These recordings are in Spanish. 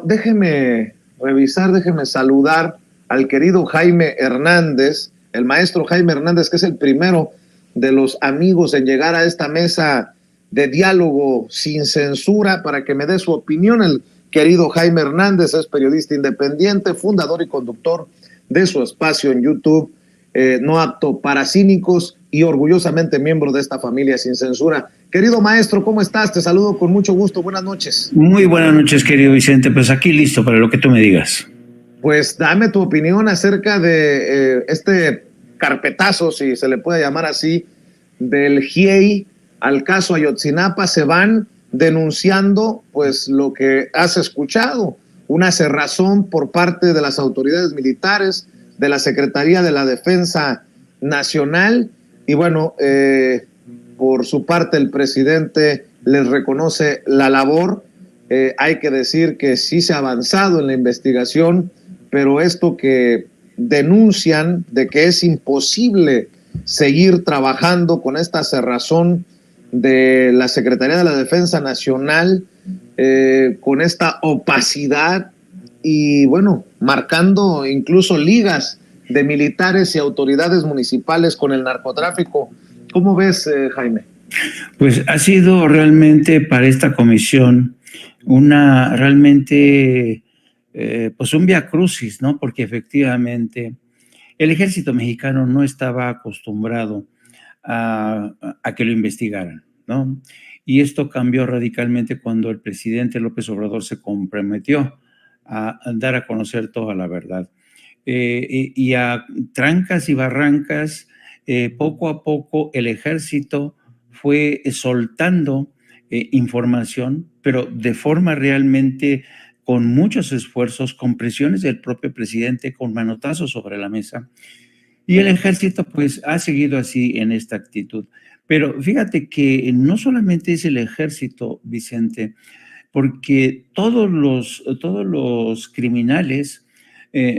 Déjeme revisar, déjeme saludar al querido Jaime Hernández, el maestro Jaime Hernández, que es el primero de los amigos en llegar a esta mesa de diálogo sin censura para que me dé su opinión. El querido Jaime Hernández es periodista independiente, fundador y conductor de su espacio en YouTube, No Apto para Cínicos, y orgullosamente miembro de esta familia sin censura. Querido maestro, ¿cómo estás? Te saludo con mucho gusto. Buenas noches. Muy buenas noches, querido Vicente. Pues aquí listo para lo que tú me digas. Pues dame tu opinión acerca de este carpetazo, si se le puede llamar así, del GIEI al caso Ayotzinapa. Se van denunciando pues lo que has escuchado, una cerrazón por parte de las autoridades militares, de la Secretaría de la Defensa Nacional, y bueno, por su parte el presidente les reconoce la labor. Hay que decir que sí se ha avanzado en la investigación, pero esto que denuncian de que es imposible seguir trabajando con esta cerrazón de la Secretaría de la Defensa Nacional, con esta opacidad y bueno, marcando incluso ligas de militares y autoridades municipales con el narcotráfico. ¿Cómo ves, Jaime? Pues ha sido realmente para esta comisión una realmente pues un vía crucis, ¿no? Porque efectivamente el ejército mexicano no estaba acostumbrado a que lo investigaran, ¿no? Y esto cambió radicalmente cuando el presidente López Obrador se comprometió a dar a conocer toda la verdad. Y a trancas y barrancas, poco a poco el ejército fue soltando información, pero de forma realmente con muchos esfuerzos, con presiones del propio presidente, con manotazos sobre la mesa. Y el ejército pues ha seguido así en esta actitud. Pero fíjate que no solamente es el ejército, Vicente, porque todos los criminales,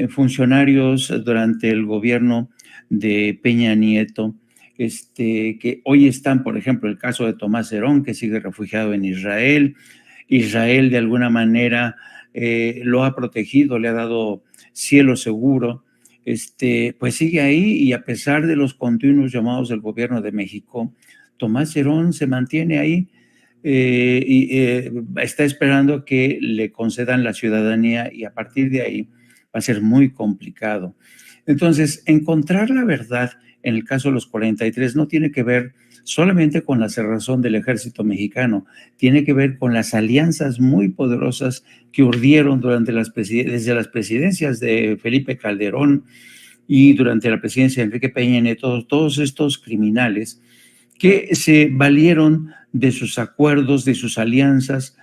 funcionarios durante el gobierno de Peña Nieto, que hoy están, por ejemplo, el caso de Tomás Herón, que sigue refugiado en Israel. Israel de alguna manera lo ha protegido, le ha dado cielo seguro, pues sigue ahí, y a pesar de los continuos llamados del gobierno de México, Tomás Herón se mantiene ahí. Está esperando que le concedan la ciudadanía, y a partir de ahí va a ser muy complicado. Entonces, encontrar la verdad en el caso de los 43 no tiene que ver solamente con la cerrazón del ejército mexicano, tiene que ver con las alianzas muy poderosas que urdieron desde las presidencias de Felipe Calderón y durante la presidencia de Enrique Peña Nieto, todos estos criminales que se valieron de sus acuerdos, de sus alianzas,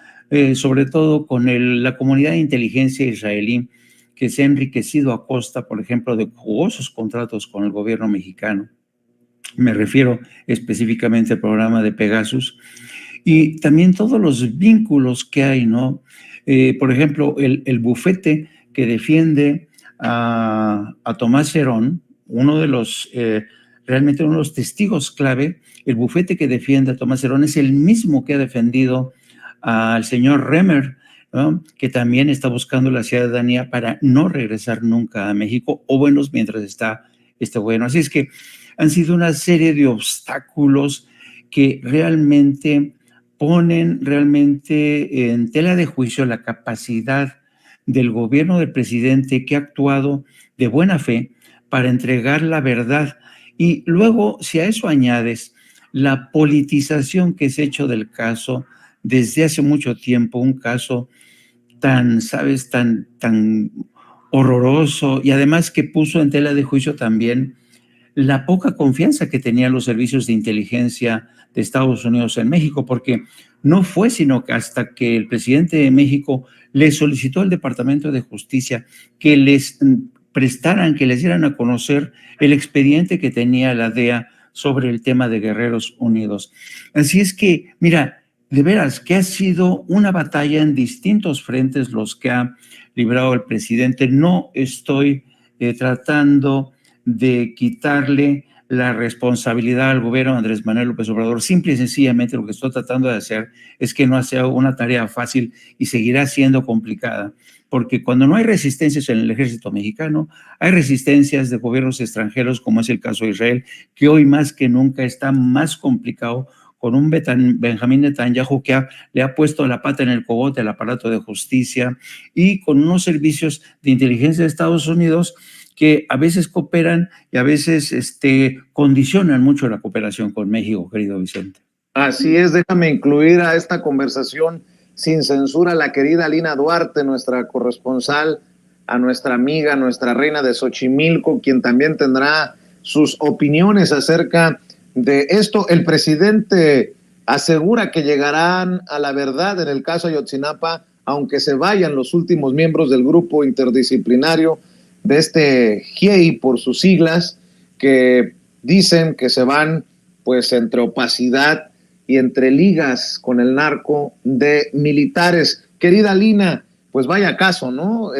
sobre todo con la comunidad de inteligencia israelí, que se ha enriquecido a costa, por ejemplo, de jugosos contratos con el gobierno mexicano. Me refiero específicamente al programa de Pegasus, y también todos los vínculos que hay, ¿no? Por ejemplo, el bufete que defiende a Tomás Herón, realmente uno de los testigos clave, el bufete que defiende a Tomás Herón es el mismo que ha defendido al señor Remer, ¿no? Que también está buscando la ciudadanía para no regresar nunca a México, o bueno, mientras está bueno. Así es que han sido una serie de obstáculos que realmente ponen realmente en tela de juicio la capacidad del gobierno del presidente, que ha actuado de buena fe para entregar la verdad. Y luego, si a eso añades la politización que se ha hecho del caso desde hace mucho tiempo, un caso tan, ¿sabes?, tan horroroso, y además que puso en tela de juicio también la poca confianza que tenían los servicios de inteligencia de Estados Unidos en México, porque no fue sino que hasta que el presidente de México le solicitó al Departamento de Justicia que les prestaran, que les dieran a conocer el expediente que tenía la DEA sobre el tema de Guerreros Unidos. Así es que, mira, de veras que ha sido una batalla en distintos frentes los que ha librado el presidente. No estoy tratando de quitarle la responsabilidad al gobierno de Andrés Manuel López Obrador. Simple y sencillamente lo que estoy tratando de hacer es que no sea una tarea fácil y seguirá siendo complicada, porque cuando no hay resistencias en el ejército mexicano, hay resistencias de gobiernos extranjeros, como es el caso de Israel, que hoy más que nunca está más complicado, con un Benjamín Netanyahu que le ha puesto la pata en el cogote al aparato de justicia, y con unos servicios de inteligencia de Estados Unidos que a veces cooperan y a veces condicionan mucho la cooperación con México, querido Vicente. Así es, déjame incluir a esta conversación sin censura a la querida Lina Duarte, nuestra corresponsal, a nuestra amiga, nuestra reina de Xochimilco, quien también tendrá sus opiniones acerca de esto. El presidente asegura que llegarán a la verdad en el caso Ayotzinapa, aunque se vayan los últimos miembros del grupo interdisciplinario de este GIEI, por sus siglas, que dicen que se van pues entre opacidad y entre ligas con el narco de militares. Querida Lina, pues vaya caso, ¿no?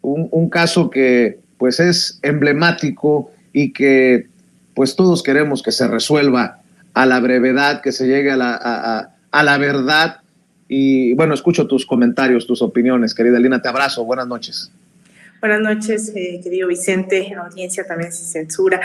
Un caso que pues es emblemático y que pues todos queremos que se resuelva a la brevedad, que se llegue a la verdad. Y bueno, escucho tus comentarios, tus opiniones, querida Lina, te abrazo, buenas noches. Buenas noches, querido Vicente, audiencia también sin censura.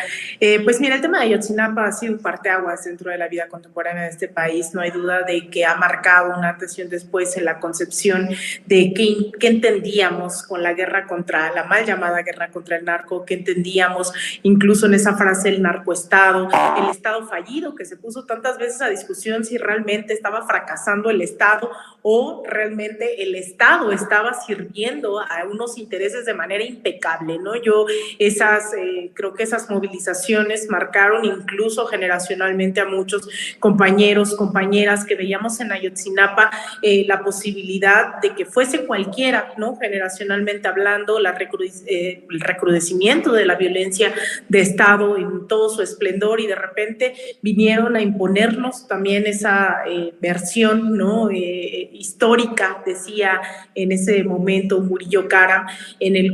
Pues mira, el tema de Ayotzinapa ha sido un parteaguas dentro de la vida contemporánea de este país. No hay duda de que ha marcado una antes y un después en la concepción de qué entendíamos con la guerra contra, la mal llamada guerra contra el narco, qué entendíamos incluso en esa frase el narcoestado, el Estado fallido, que se puso tantas veces a discusión si realmente estaba fracasando el Estado o realmente el Estado estaba sirviendo a unos intereses de manera impecable, ¿no? Creo que esas movilizaciones marcaron incluso generacionalmente a muchos compañeros, compañeras que veíamos en Ayotzinapa la posibilidad de que fuese cualquiera, ¿no? Generacionalmente hablando, el recrudecimiento de la violencia de Estado en todo su esplendor, y de repente vinieron a imponernos también esa versión, ¿no? Histórica, decía en ese momento Murillo Karam, en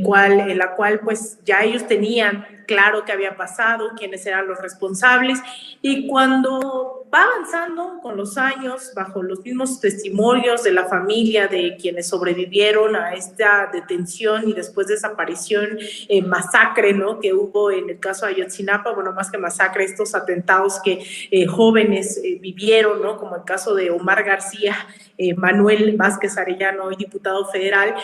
la cual pues ya ellos tenían claro qué había pasado, quiénes eran los responsables, y cuando va avanzando con los años, bajo los mismos testimonios de la familia de quienes sobrevivieron a esta detención y después desaparición, masacre, ¿no?, que hubo en el caso de Ayotzinapa, bueno, más que masacre, estos atentados que jóvenes vivieron, ¿no?, como el caso de Omar García, Manuel Vázquez Arellano, hoy diputado federal,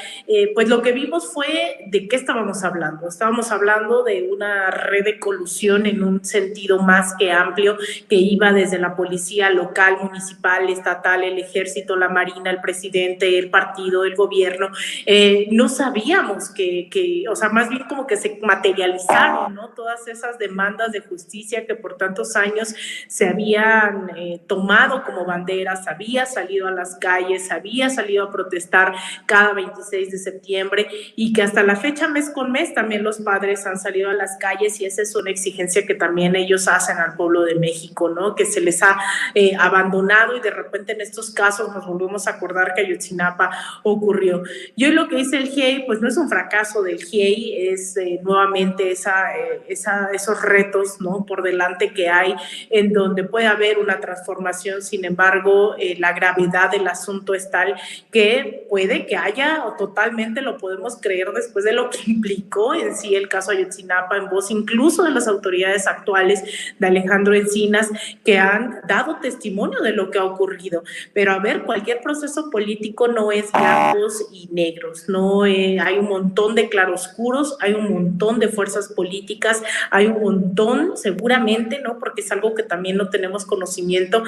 pues lo que vimos fue de qué estábamos hablando. Estábamos hablando de una red de colusión en un sentido más que amplio, que iba desde la policía local, municipal, estatal, el ejército, la marina, el presidente, el partido, el gobierno. No sabíamos o sea, más bien como que se materializaron, ¿no?, todas esas demandas de justicia que por tantos años se habían tomado como banderas, había salido a las calles, había salido a protestar cada 26 de septiembre, y que hasta la fecha, mes con mes, también los padres han salido a las calles, y esa es una exigencia que también ellos hacen al pueblo de México, ¿no?, que se les ha abandonado, y de repente en estos casos nos volvemos a acordar que Ayotzinapa ocurrió. Y hoy lo que dice el GIEI, pues no es un fracaso del GIEI, es nuevamente esos retos, ¿no?, por delante que hay, en donde puede haber una transformación. Sin embargo, la gravedad del asunto es tal que puede que haya, o totalmente lo podemos creer después de lo que implicó en sí el caso Ayotzinapa, en voz incluso de las autoridades actuales, de Alejandro Encinas, que han dado testimonio de lo que ha ocurrido. Pero a ver, cualquier proceso político no es blancos y negros, no hay un montón de claroscuros, hay un montón de fuerzas políticas, hay un montón, seguramente, ¿no?, porque es algo que también no tenemos conocimiento,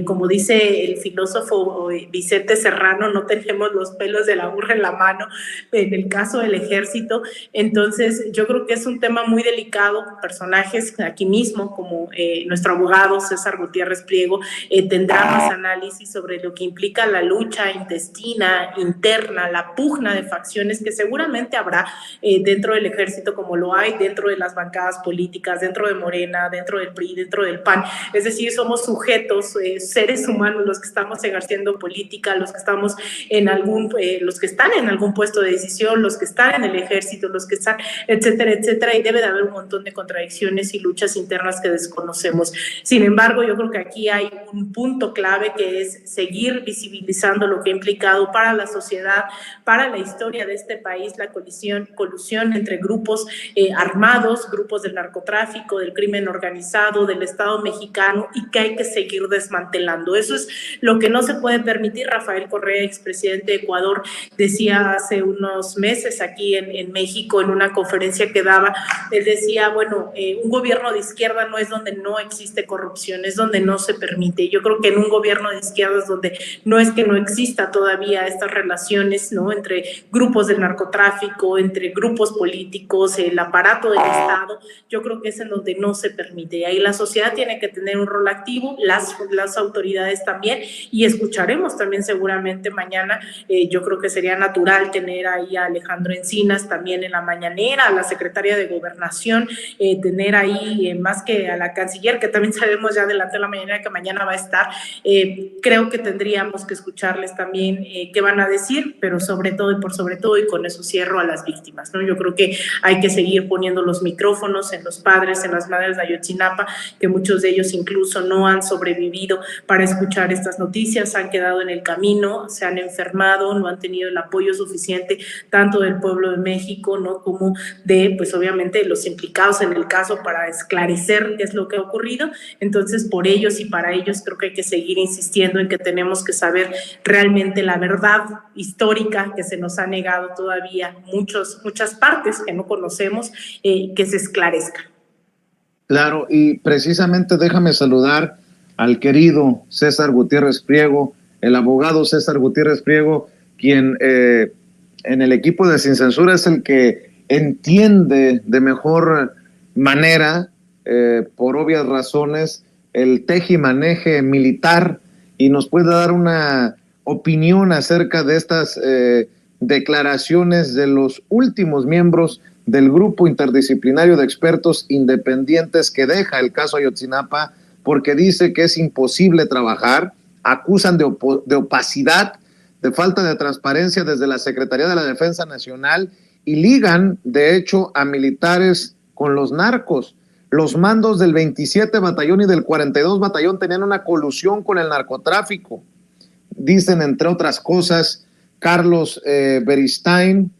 como dice el filósofo Vicente Serrano, no tenemos los pelos de la burra en la mano en el caso del ejército. Entonces yo creo que es un tema muy delicado. Personajes aquí mismo como nuestro abogado César Gutiérrez Priego tendrá más análisis sobre lo que implica la lucha intestina, interna, la pugna de facciones que seguramente habrá dentro del ejército, como lo hay dentro de las bancadas políticas, dentro de Morena, dentro del PRI, dentro del PAN. Es decir, somos sujetos, seres humanos, los que estamos ejerciendo política, los que estamos los que están en algún puesto de decisión, los que están en el ejército, los que están, etcétera, etcétera, y debe de haber un montón de contradicciones y luchas internas que desconocemos. Sin embargo, yo creo que aquí hay un punto clave que es seguir visibilizando lo que ha implicado para la sociedad, para la historia de este país, la colusión entre grupos armados, grupos del narcotráfico, del crimen organizado, del Estado mexicano, y que hay que seguir desmantelando. Eso es lo que no se puede permitir. Rafael Correa, expresidente de Ecuador, decía hace unos meses aquí en México, en una conferencia que daba, él decía, bueno, un gobierno de izquierda no es donde no existe corrupción, es donde no se permite. Yo creo que en un gobierno de izquierda es donde no es que no exista todavía estas relaciones, ¿no?, entre grupos del narcotráfico, entre grupos políticos, el aparato del Estado. Yo creo que es en donde no se permite. Ahí la sociedad tiene que tener un rol activo, las autoridades también, y escucharemos también seguramente mañana. Yo creo que sería natural tener ahí a Alejandro Encinas también en la mañanera, a la secretaria de Gobernación, tener ahí más que a la canciller, que también sabemos ya adelante de la mañanera que mañana va a estar. Creo que tendríamos que escucharles también qué van a decir, pero sobre todo y por sobre todo, y con eso cierro, a las víctimas, ¿no? Yo creo que hay que seguir poniendo los micrófonos en los padres, en las madres de Ayotzinapa, que muchos de ellos incluso no han sobrevivido para escuchar estas noticias, han quedado en el camino, se han enfermado, no han tenido el apoyo suficiente tanto del pueblo de México, ¿no?, como de, pues obviamente, los implicados en el caso para esclarecer qué es lo que ha ocurrido. Entonces, por ellos y para ellos creo que hay que seguir insistiendo en que tenemos que saber realmente la verdad histórica que se nos ha negado todavía, muchas partes que no conocemos, que se esclarezcan. Claro, y precisamente déjame saludar al querido César Gutiérrez Priego, el abogado César Gutiérrez Priego, quien en el equipo de Sin Censura es el que entiende de mejor manera, por obvias razones, el tejimaneje militar, y nos puede dar una opinión acerca de estas declaraciones de los últimos miembros del grupo interdisciplinario de expertos independientes que deja el caso Ayotzinapa, porque dice que es imposible trabajar, acusan de opacidad, de falta de transparencia desde la Secretaría de la Defensa Nacional, y ligan, de hecho, a militares con los narcos. Los mandos del 27 Batallón y del 42 Batallón tenían una colusión con el narcotráfico. Dicen, entre otras cosas, Carlos Beristain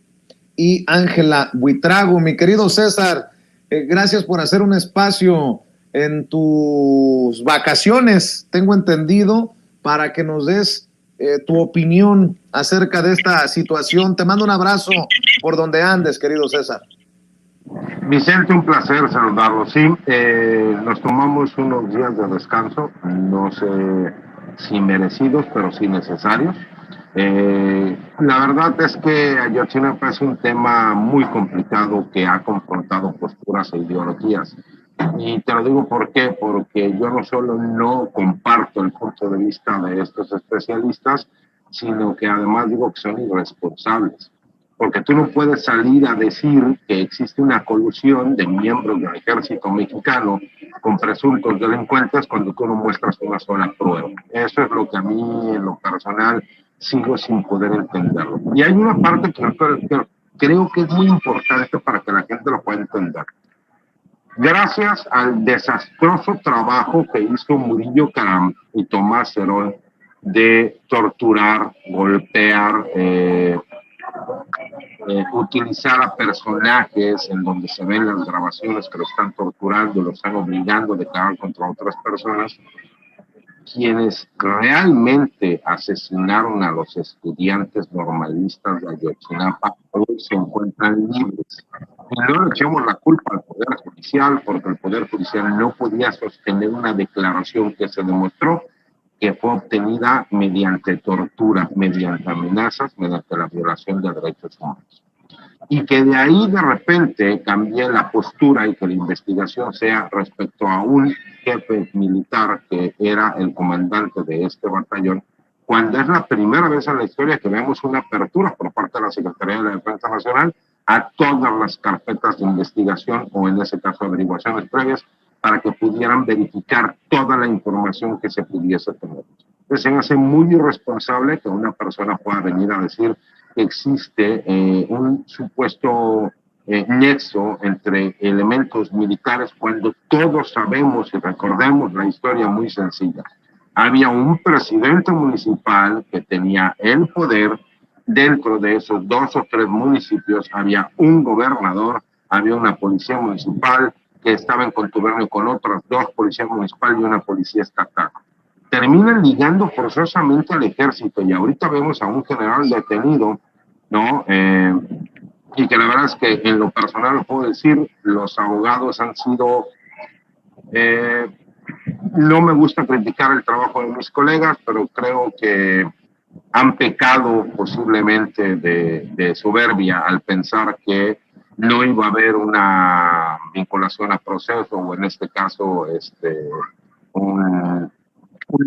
y Ángela Buitrago. Mi querido César, gracias por hacer un espacio en tus vacaciones, tengo entendido, para que nos des tu opinión acerca de esta situación. Te mando un abrazo por donde andes, querido César. Vicente, un placer saludarlo. Sí, nos tomamos unos días de descanso, no sé si merecidos, pero sí necesarios. La verdad es que Ayotzinapa es un tema muy complicado que ha confrontado posturas e ideologías. Y te lo digo ¿por qué? Porque yo no solo no comparto el punto de vista de estos especialistas, sino que además digo que son irresponsables. Porque tú no puedes salir a decir que existe una colusión de miembros del ejército mexicano con presuntos delincuentes cuando tú no muestras una sola prueba. Eso es lo que a mí, en lo personal, sigo sin poder entenderlo. Y hay una parte que creo que es muy importante para que la gente lo pueda entender. Gracias al desastroso trabajo que hizo Murillo Karam y Tomás Herón de torturar, golpear, utilizar a personajes en donde se ven las grabaciones que lo están torturando, lo están obligando a declarar contra otras personas, quienes realmente asesinaron a los estudiantes normalistas de Ayotzinapa hoy se encuentran libres. Y no le echemos la culpa al Poder Judicial, porque el Poder Judicial no podía sostener una declaración que se demostró que fue obtenida mediante tortura, mediante amenazas, mediante la violación de derechos humanos. Y que de ahí de repente cambie la postura y que la investigación sea respecto a un jefe militar que era el comandante de este batallón, cuando es la primera vez en la historia que vemos una apertura por parte de la Secretaría de la Defensa Nacional a todas las carpetas de investigación o en ese caso averiguaciones previas para que pudieran verificar toda la información que se pudiese tener. Entonces se me hace muy irresponsable que una persona pueda venir a decir existe un supuesto nexo entre elementos militares cuando todos sabemos y recordemos la historia muy sencilla. Había un presidente municipal que tenía el poder. Dentro de esos 2 o 3 municipios había un gobernador, había una policía municipal que estaba en contubernio con otras 2 policías municipales y una policía estatal. Terminan ligando forzosamente al ejército y ahorita vemos a un general detenido, ¿no? Y que la verdad es que en lo personal lo puedo decir, los abogados han sido... no me gusta criticar el trabajo de mis colegas, pero creo que han pecado posiblemente de soberbia al pensar que no iba a haber una vinculación a proceso o en este caso un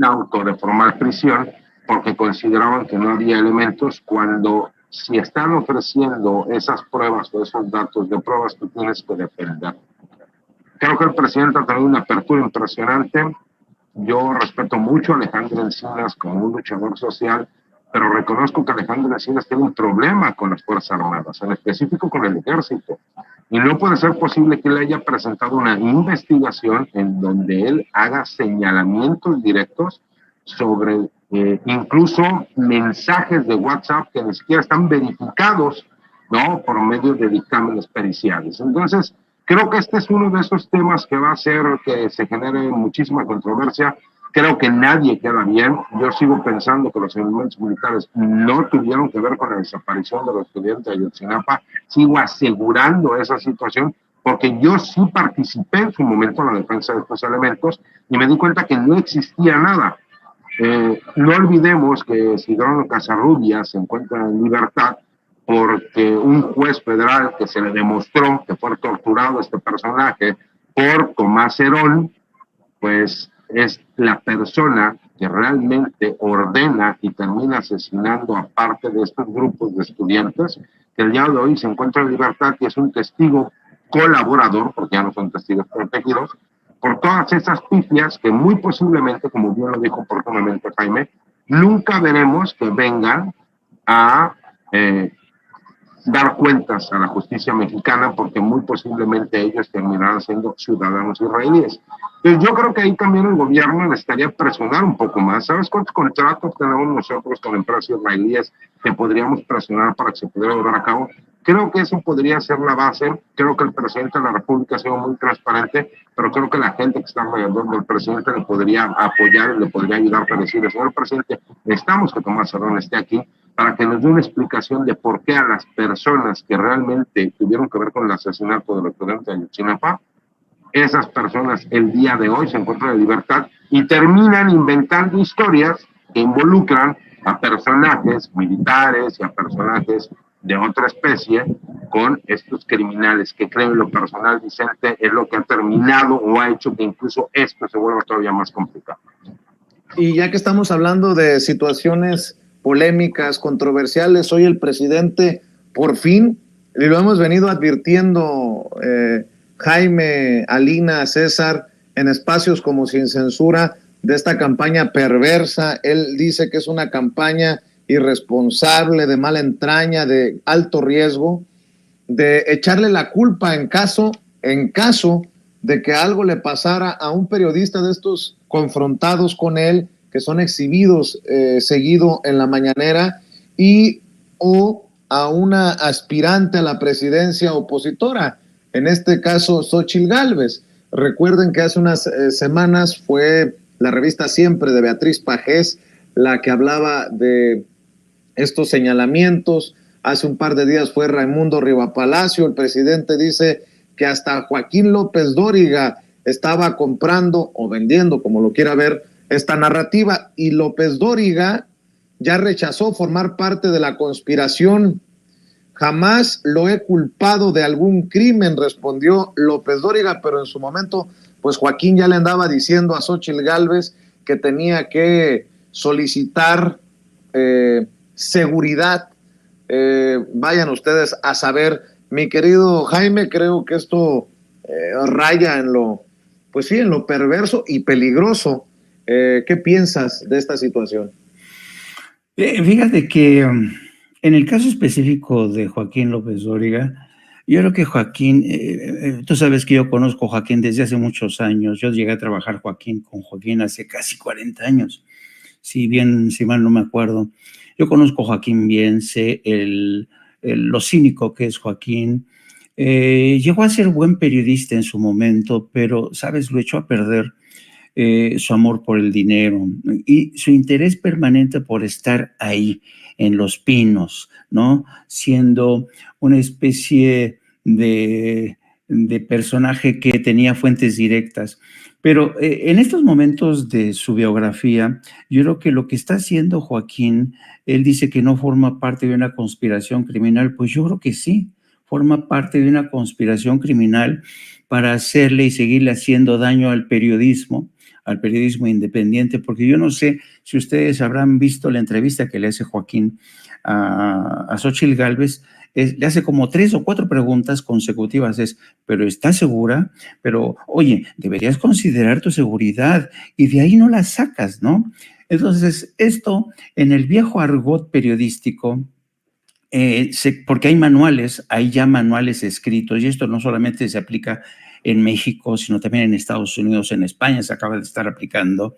auto de formal prisión porque consideraban que no había elementos cuando si están ofreciendo esas pruebas o esos datos de pruebas tú tienes que defender. Creo que el presidente ha tenido una apertura impresionante. Yo respeto mucho a Alejandro Encinas como un luchador social, pero reconozco que Alejandro Encinas tiene un problema con las Fuerzas Armadas, en específico con el Ejército. Y no puede ser posible que él haya presentado una investigación en donde él haga señalamientos directos sobre incluso mensajes de WhatsApp que ni siquiera están verificados, ¿no? Por medio de dictámenes periciales. Entonces, creo que este es uno de esos temas que va a hacer que se genere muchísima controversia. Creo que nadie queda bien. Yo sigo pensando que los elementos militares no tuvieron que ver con la desaparición de los estudiantes de Ayotzinapa. Sigo asegurando esa situación porque yo sí participé en su momento en la defensa de estos elementos y me di cuenta que no existía nada. No olvidemos que Sidonio Casarrubias se encuentra en libertad porque un juez federal que se le demostró que fue torturado este personaje por Tomás Herón, pues es la persona que realmente ordena y termina asesinando a parte de estos grupos de estudiantes, que el día de hoy se encuentra en libertad y es un testigo colaborador, porque ya no son testigos protegidos, por todas esas pifias que muy posiblemente, como bien lo dijo oportunamente Jaime, nunca veremos que vengan a dar cuentas a la justicia mexicana porque muy posiblemente ellos terminarán siendo ciudadanos israelíes. Entonces yo creo que ahí también el gobierno necesitaría presionar un poco más. ¿Sabes cuántos contratos tenemos nosotros con empresas israelíes que podríamos presionar para que se pudiera llevar a cabo? Creo que eso podría ser la base. Creo que el presidente de la República ha sido muy transparente, pero creo que la gente que está alrededor del presidente le podría apoyar y le podría ayudar para decirle, señor presidente, necesitamos que Tomás Herón esté aquí para que nos dé una explicación de por qué a las personas que realmente tuvieron que ver con el asesinato del estudiante de Ayotzinapa, esas personas el día de hoy se encuentran en libertad y terminan inventando historias que involucran a personajes militares y a personajes de otra especie con estos criminales que creo en lo personal, Vicente, es lo que ha terminado o ha hecho que incluso esto se vuelva todavía más complicado. Y ya que estamos hablando de situaciones polémicas, controversiales, hoy el presidente por fin, y lo hemos venido advirtiendo Jaime, Alina, César, en espacios como Sin Censura, de esta campaña perversa. Él dice que es una campaña irresponsable, de mala entraña, de alto riesgo, de echarle la culpa en caso de que algo le pasara a un periodista de estos confrontados con él, que son exhibidos seguido en la mañanera, y o a una aspirante a la presidencia opositora, en este caso Xóchitl Gálvez. Recuerden que hace unas semanas fue la revista Siempre de Beatriz Pajés la que hablaba de estos señalamientos. Hace un par de días fue Raimundo Rivapalacio. El presidente dice que hasta Joaquín López Dóriga estaba comprando o vendiendo, como lo quiera ver, esta narrativa, y López Dóriga ya rechazó formar parte de la conspiración. Jamás lo he culpado de algún crimen, respondió López Dóriga, pero en su momento, pues Joaquín ya le andaba diciendo a Xóchitl Gálvez que tenía que solicitar seguridad. Vayan ustedes a saber. Mi querido Jaime, creo que esto raya en lo, pues sí, en lo perverso y peligroso. ¿Qué piensas de esta situación? Fíjate que En el caso específico de Joaquín López Dóriga, yo creo que Joaquín, tú sabes que yo conozco a Joaquín desde hace muchos años. Yo llegué a trabajar con Joaquín hace casi 40 años, si mal no me acuerdo. Yo conozco a Joaquín bien, sé lo cínico que es Joaquín. Llegó a ser buen periodista en su momento, pero, ¿sabes? Lo echó a perder su amor por el dinero y su interés permanente por estar ahí, en Los Pinos, ¿no? Siendo una especie de personaje que tenía fuentes directas. Pero en estos momentos de su biografía, yo creo que lo que está haciendo Joaquín, él dice que no forma parte de una conspiración criminal, pues yo creo que sí, forma parte de una conspiración criminal para hacerle y seguirle haciendo daño al periodismo independiente, porque yo no sé si ustedes habrán visto la entrevista que le hace Joaquín a Xóchitl Gálvez. Le hace como 3 o 4 preguntas consecutivas, pero ¿estás segura? Pero, oye, deberías considerar tu seguridad, y de ahí no la sacas, ¿no? Entonces, esto en el viejo argot periodístico, porque hay ya manuales escritos, y esto no solamente se aplica en México, sino también en Estados Unidos, en España se acaba de estar aplicando,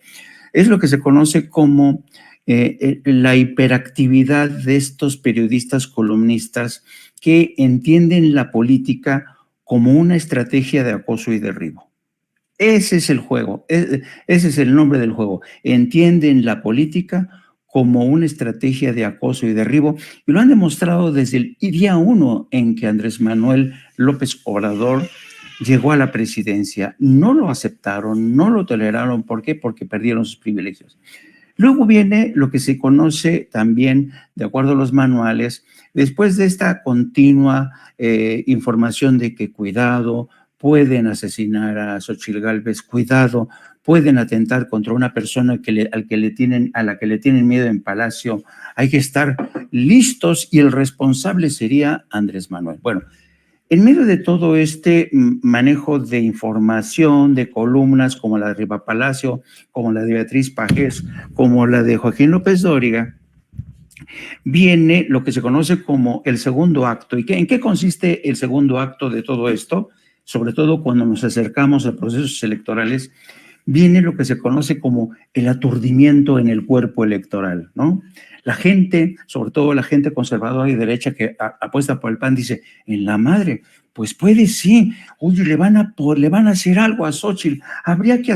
es lo que se conoce como la hiperactividad de estos periodistas columnistas que entienden la política como una estrategia de acoso y derribo. Ese es el juego, ese es el nombre del juego. Entienden la política como una estrategia de acoso y derribo, y lo han demostrado desde el día 1 en que Andrés Manuel López Obrador llegó a la presidencia. No lo aceptaron, no lo toleraron. ¿Por qué? Porque perdieron sus privilegios. Luego viene lo que se conoce también, de acuerdo a los manuales, después de esta continua información de que cuidado, pueden asesinar a Xóchitl Gálvez, cuidado, pueden atentar contra una persona a la que le tienen miedo en Palacio, hay que estar listos, y el responsable sería Andrés Manuel. Bueno, en medio de todo este manejo de información, de columnas como la de Riva Palacio, como la de Beatriz Pajés, como la de Joaquín López Dóriga, viene lo que se conoce como el segundo acto. ¿Y en qué consiste el segundo acto de todo esto? Sobre todo cuando nos acercamos a procesos electorales, viene lo que se conoce como el aturdimiento en el cuerpo electoral, ¿no? La gente, sobre todo la gente conservadora y derecha que apuesta por el PAN, dice, en la madre, pues puede sí, oye, le van a hacer algo a Xóchitl, habría que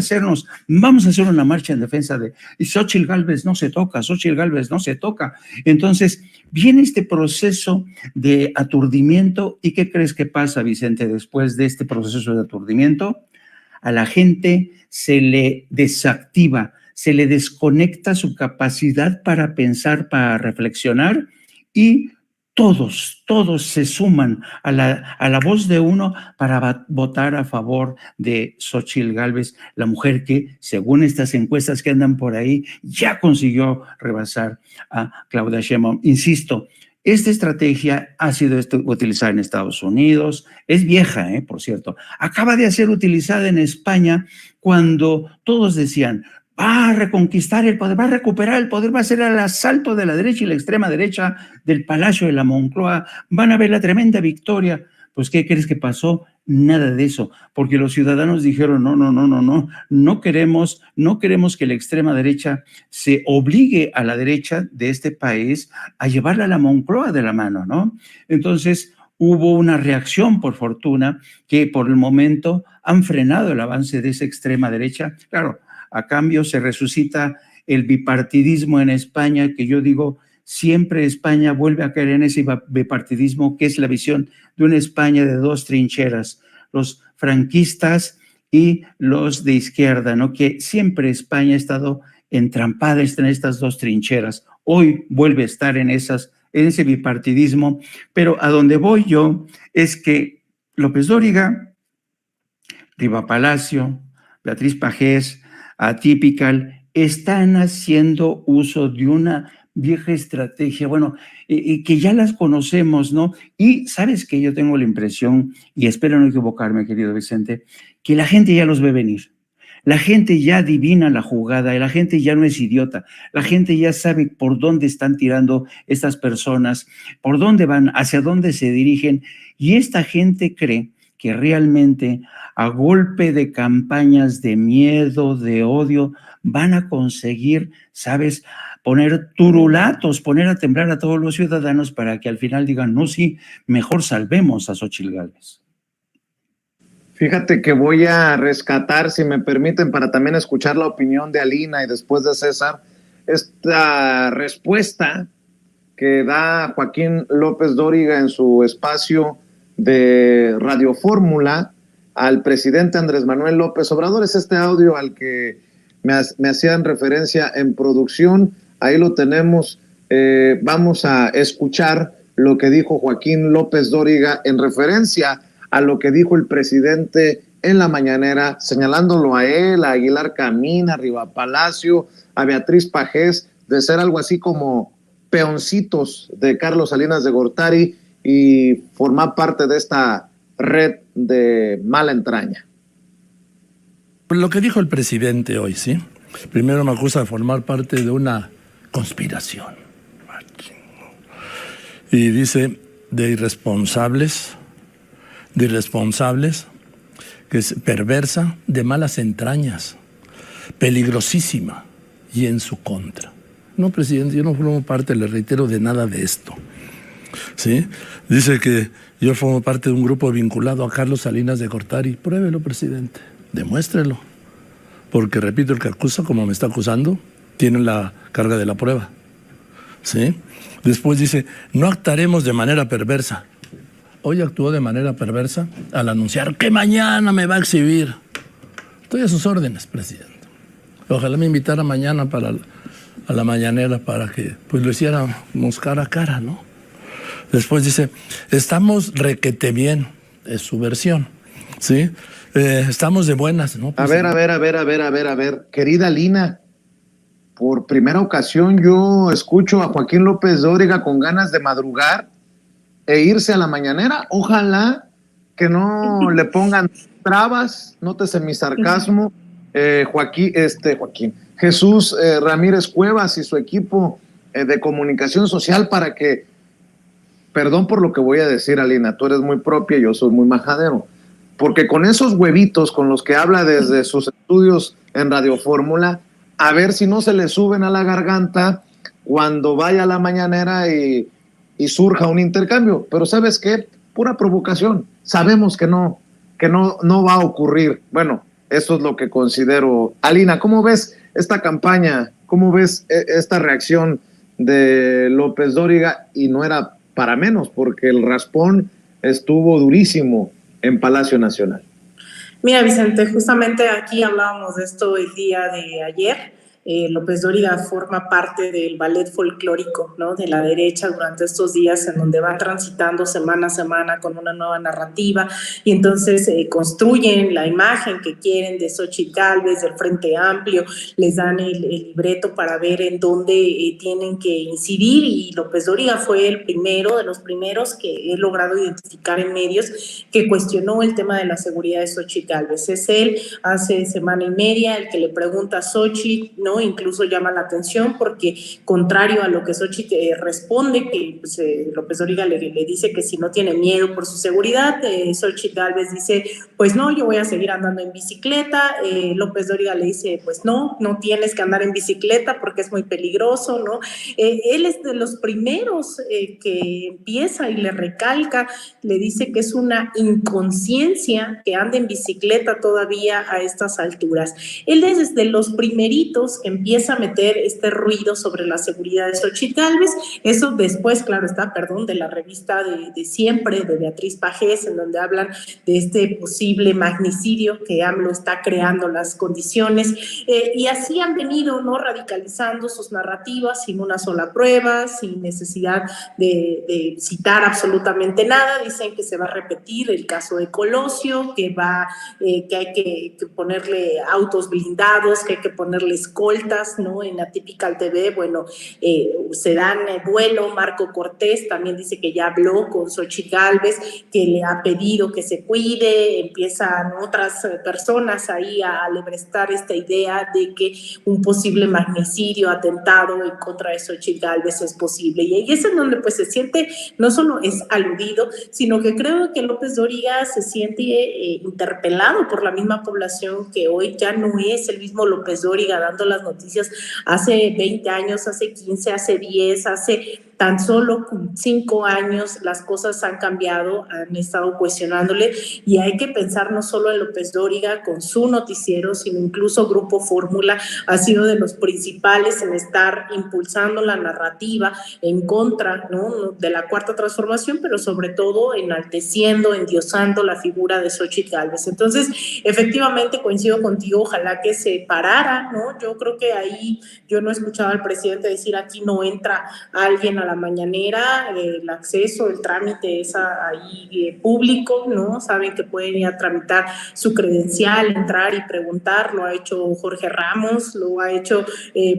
vamos a hacer una marcha en defensa de Xóchitl Gálvez no se toca, Xóchitl Gálvez no se toca. Entonces, viene este proceso de aturdimiento, ¿y qué crees que pasa, Vicente, después de este proceso de aturdimiento? A la gente se le desactiva, se le desconecta su capacidad para pensar, para reflexionar, y todos se suman a la voz de uno para votar a favor de Xóchitl Gálvez, la mujer que, según estas encuestas que andan por ahí, ya consiguió rebasar a Claudia Sheinbaum. Insisto, esta estrategia ha sido utilizada en Estados Unidos, es vieja, por cierto. Acaba de ser utilizada en España cuando todos decían, va a reconquistar el poder, va a recuperar el poder, va a ser el asalto de la derecha y la extrema derecha del Palacio de la Moncloa, van a ver la tremenda victoria. Pues, ¿qué crees que pasó? Nada de eso, porque los ciudadanos dijeron, no queremos que la extrema derecha se obligue a la derecha de este país a llevarla a la Moncloa de la mano, ¿no? Entonces, hubo una reacción, por fortuna, que por el momento han frenado el avance de esa extrema derecha. Claro, a cambio se resucita el bipartidismo en España, que yo digo, siempre España vuelve a caer en ese bipartidismo, que es la visión de una España de 2 trincheras, los franquistas y los de izquierda, ¿no? Que siempre España ha estado entrampada en estas 2 trincheras. Hoy vuelve a estar en ese bipartidismo, pero a donde voy yo es que López Dóriga, Riva Palacio, Beatriz Pajés, Atypical, están haciendo uso de una vieja estrategia, que ya las conocemos, ¿no? Y sabes que yo tengo la impresión, y espero no equivocarme, querido Vicente, que la gente ya los ve venir. La gente ya adivina la jugada, y la gente ya no es idiota, la gente ya sabe por dónde están tirando estas personas, por dónde van, hacia dónde se dirigen, y esta gente cree que realmente a golpe de campañas de miedo, de odio, van a conseguir, ¿sabes?, poner turulatos, poner a temblar a todos los ciudadanos para que al final digan, no, sí, mejor salvemos a Xóchitl Gálvez. Fíjate que voy a rescatar, si me permiten, para también escuchar la opinión de Alina y después de César, esta respuesta que da Joaquín López Dóriga en su espacio de Radio Fórmula al presidente Andrés Manuel López Obrador. Es este audio al que me hacían referencia en producción. Ahí lo tenemos. Vamos a escuchar lo que dijo Joaquín López Dóriga en referencia a lo que dijo el presidente en la mañanera, señalándolo a él, a Aguilar Camín, a Riva Palacio, a Beatriz Pajés, de ser algo así como peoncitos de Carlos Salinas de Gortari y formar parte de esta red de mala entraña. Lo que dijo el presidente hoy, ¿sí? Primero me acusa de formar parte de una conspiración. Y dice de irresponsables, que es perversa, de malas entrañas, peligrosísima y en su contra. No, presidente, yo no formo parte, le reitero, de nada de esto. ¿Sí? Dice que yo formo parte de un grupo vinculado a Carlos Salinas de Gortari. Pruébelo, presidente, demuéstrelo. Porque, repito, el que acusa, como me está acusando, tiene la carga de la prueba. ¿Sí? Después dice, no actuaremos de manera perversa. Hoy actuó de manera perversa al anunciar que mañana me va a exhibir. Estoy a sus órdenes, presidente. Ojalá me invitara mañana a la mañanera para que pues lo hiciéramos cara a cara, ¿no? Después dice, estamos requete bien, es su versión, ¿sí? Estamos de buenas, ¿no? Pues, a ver, querida Lina, por primera ocasión yo escucho a Joaquín López Dóriga con ganas de madrugar e irse a la mañanera. Ojalá que no le pongan trabas, nótese mi sarcasmo, Joaquín, Jesús Ramírez Cuevas y su equipo de comunicación social para que, perdón por lo que voy a decir, Alina, tú eres muy propia, yo soy muy majadero, porque con esos huevitos con los que habla desde sus estudios en Radio Fórmula, a ver si no se le suben a la garganta cuando vaya a la mañanera y surja un intercambio. Pero ¿sabes qué? Pura provocación. Sabemos que no va a ocurrir. Bueno, eso es lo que considero. Alina, ¿cómo ves esta campaña? ¿Cómo ves esta reacción de López Dóriga? Y no era para menos, porque el raspón estuvo durísimo en Palacio Nacional. Mira, Vicente, justamente aquí hablábamos de esto el día de ayer. López Dóriga forma parte del ballet folclórico, ¿no?, de la derecha durante estos días, en donde van transitando semana a semana con una nueva narrativa, y entonces construyen la imagen que quieren de Xóchitl Gálvez, del Frente Amplio, les dan el libreto para ver en dónde tienen que incidir, y López Dóriga fue el primero de los primeros que he logrado identificar en medios que cuestionó el tema de la seguridad de Xóchitl Gálvez. Es él, hace semana y media, el que le pregunta a Xóchitl, ¿no? Incluso llama la atención porque, contrario a lo que Xóchitl responde, que pues, López Dóriga le dice que si no tiene miedo por su seguridad, Xóchitl Gálvez dice, pues no, yo voy a seguir andando en bicicleta. López Dóriga le dice, pues no tienes que andar en bicicleta porque es muy peligroso, ¿no? Él es de los primeros que empieza y le recalca, le dice que es una inconsciencia que ande en bicicleta todavía a estas alturas. Él es desde los primeritos que empieza a meter este ruido sobre la seguridad de Xóchitl Gálvez. Eso después, claro está, de la revista de siempre, de Beatriz Pajés, en donde hablan de este posible magnicidio que AMLO está creando las condiciones, y así han venido, ¿no?, radicalizando sus narrativas sin una sola prueba, sin necesidad de citar absolutamente nada. Dicen que se va a repetir el caso de Colosio, que hay que ponerle autos blindados, que hay que ponerle escoltas escoltas, ¿no? En Atypical TV, bueno, se dan vuelo. Marco Cortés también dice que ya habló con Xochitl Gálvez, que le ha pedido que se cuide. Empiezan otras personas ahí a alebrestar esta idea de que un posible magnicidio, atentado en contra de Xochitl Gálvez es posible. Y ahí es en donde pues se siente, no solo es aludido, sino que creo que López Dóriga se siente interpelado por la misma población, que hoy ya no es el mismo López Dóriga dando las noticias hace 20 años, hace 15, hace 10, hace tan solo 5 años. Las cosas han cambiado, han estado cuestionándole, y hay que pensar no solo en López Dóriga con su noticiero, sino incluso Grupo Fórmula ha sido de los principales en estar impulsando la narrativa en contra, ¿no?, de la Cuarta Transformación, pero sobre todo enalteciendo, endiosando la figura de Xochitl Gálvez. Entonces, efectivamente coincido contigo, ojalá que se parara, ¿no? Yo creo que ahí yo no escuchaba al presidente decir aquí no entra alguien a la mañanera, el acceso, el trámite es ahí público, ¿no? Saben que pueden ir a tramitar su credencial, entrar y preguntar. Lo ha hecho Jorge Ramos, lo ha hecho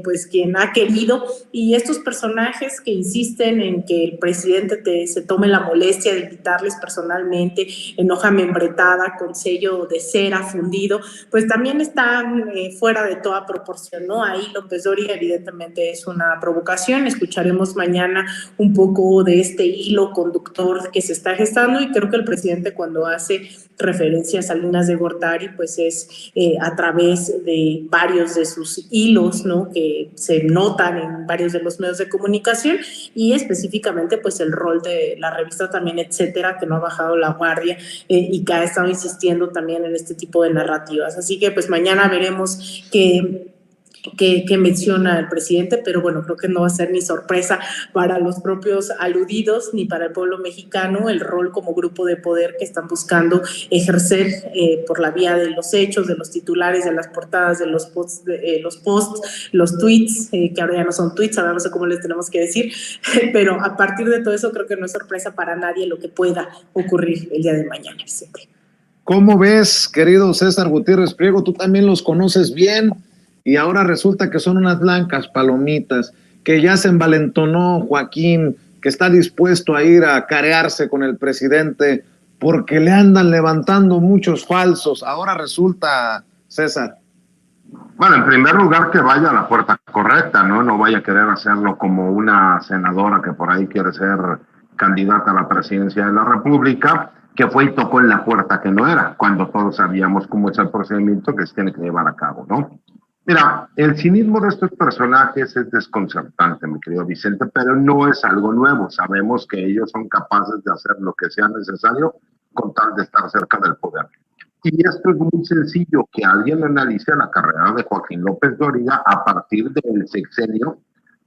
pues quien ha querido, y estos personajes que insisten en que el presidente se tome la molestia de invitarles personalmente en hoja membretada con sello de cera fundido, pues también están fuera de toda proporción, ¿no? Ahí López Dóriga evidentemente es una provocación. Escucharemos mañana un poco de este hilo conductor que se está gestando, y creo que el presidente, cuando hace referencia a Salinas de Gortari, pues es a través de varios de sus hilos, ¿no?, que se notan en varios de los medios de comunicación, y específicamente pues el rol de la revista también, etcétera, que no ha bajado la guardia y que ha estado insistiendo también en este tipo de narrativas. Así que pues mañana veremos que menciona el presidente, pero bueno, creo que no va a ser ni sorpresa para los propios aludidos ni para el pueblo mexicano el rol como grupo de poder que están buscando ejercer por la vía de los hechos, de los titulares, de las portadas, de los posts, los tweets, que ahora ya no son tweets, ahora no sé cómo les tenemos que decir, pero a partir de todo eso creo que no es sorpresa para nadie lo que pueda ocurrir el día de mañana, Vicente. ¿Cómo ves, querido César Gutiérrez Priego? Tú también los conoces bien, y ahora resulta que son unas blancas palomitas, que ya se envalentonó Joaquín, que está dispuesto a ir a carearse con el presidente porque le andan levantando muchos falsos. Ahora resulta, César. Bueno, en primer lugar, que vaya a la puerta correcta, ¿no? No vaya a querer hacerlo como una senadora que por ahí quiere ser candidata a la presidencia de la República, que fue y tocó en la puerta que no era, cuando todos sabíamos cómo es el procedimiento que se tiene que llevar a cabo, ¿no? Mira, el cinismo de estos personajes es desconcertante, mi querido Vicente, pero no es algo nuevo. Sabemos que ellos son capaces de hacer lo que sea necesario con tal de estar cerca del poder. Y esto es muy sencillo, que alguien analice la carrera de Joaquín López Dóriga a partir del sexenio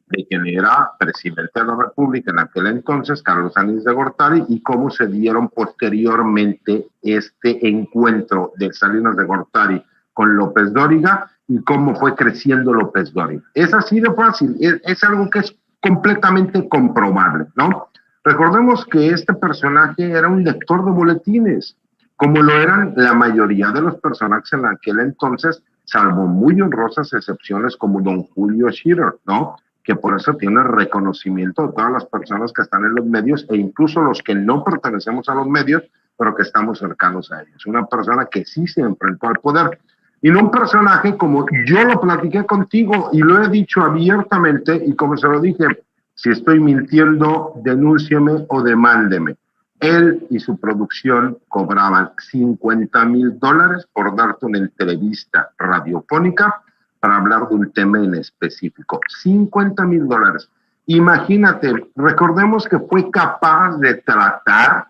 de quien era presidente de la República en aquel entonces, Carlos Salinas de Gortari, y cómo se dieron posteriormente este encuentro de Salinas de Gortari con López Dóriga, y cómo fue creciendo López Dóriga. Es así de fácil, es algo que es completamente comprobable, ¿no? Recordemos que este personaje era un lector de boletines, como lo eran la mayoría de los personajes en aquel entonces, salvo muy honrosas excepciones como don Julio Scherer, ¿no? Que por eso tiene reconocimiento de todas las personas que están en los medios, e incluso los que no pertenecemos a los medios, pero que estamos cercanos a ellos. Una persona que sí se enfrentó al poder. Y no un personaje como yo lo platiqué contigo y lo he dicho abiertamente, y como se lo dije, si estoy mintiendo, denúncieme o demándeme. Él y su producción cobraban $50,000 por darte una entrevista radiofónica para hablar de un tema en específico. $50,000. Imagínate, recordemos que fue capaz de tratar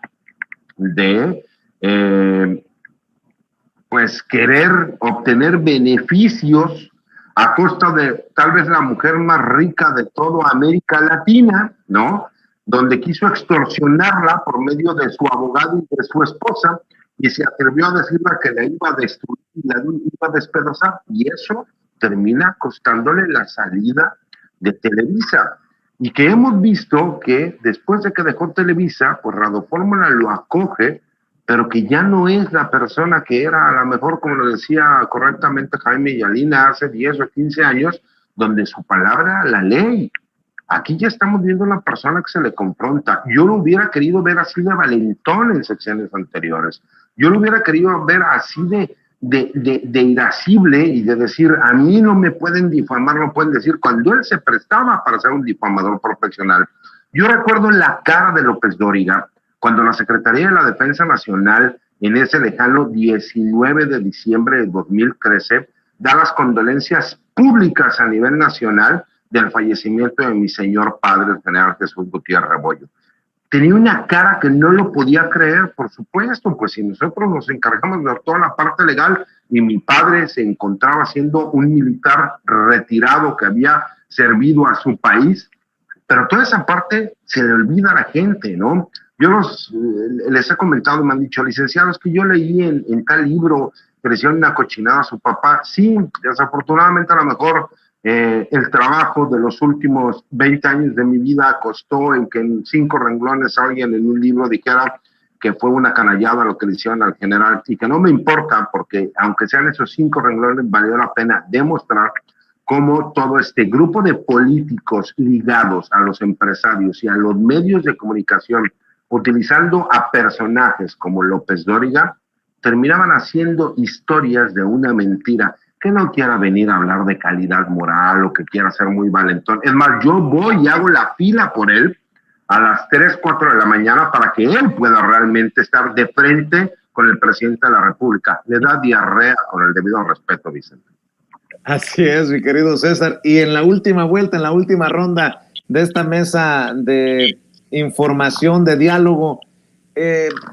de pues querer obtener beneficios a costa de tal vez la mujer más rica de toda América Latina, ¿no? Donde quiso extorsionarla por medio de su abogado y de su esposa, y se atrevió a decirle que la iba a destruir y la iba a despedazar, y eso termina costándole la salida de Televisa. Y que hemos visto que después de que dejó Televisa, pues Radio Fórmula lo acoge pero que ya no es la persona que era, a lo mejor, como lo decía correctamente Jaime Yalina, hace 10 o 15 años, donde su palabra era la ley. Aquí ya estamos viendo una persona que se le confronta. Yo lo hubiera querido ver así de valentón en secciones anteriores. Yo lo hubiera querido ver así de irascible y de decir, a mí no me pueden difamar, no pueden decir, cuando él se prestaba para ser un difamador profesional. Yo recuerdo la cara de López Dóriga cuando la Secretaría de la Defensa Nacional, en ese lejano 19 de diciembre de 2013, da las condolencias públicas a nivel nacional del fallecimiento de mi señor padre, el general Jesús Gutiérrez Rebollo. Tenía una cara que no lo podía creer, por supuesto, pues si nosotros nos encargamos de toda la parte legal y mi padre se encontraba siendo un militar retirado que había servido a su país, pero toda esa parte se le olvida a la gente, ¿no? Yo les he comentado, me han dicho, licenciados, que yo leí en tal libro que le hicieron una cochinada a su papá. Sí, desafortunadamente a lo mejor el trabajo de los últimos 20 años de mi vida costó en que en 5 renglones alguien en un libro dijera que fue una canallada lo que le hicieron al general, y que no me importa porque aunque sean esos 5 renglones, valió la pena demostrar cómo todo este grupo de políticos ligados a los empresarios y a los medios de comunicación, utilizando a personajes como López Dóriga, terminaban haciendo historias de una mentira. Que no quiera venir a hablar de calidad moral o que quiera ser muy valentón. Es más, yo voy y hago la fila por él a las 3, 4 de la mañana para que él pueda realmente estar de frente con el presidente de la República. Le da diarrea, con el debido respeto, Vicente. Así es, mi querido César. Y en la última vuelta, en la última ronda de esta mesa de información, de diálogo,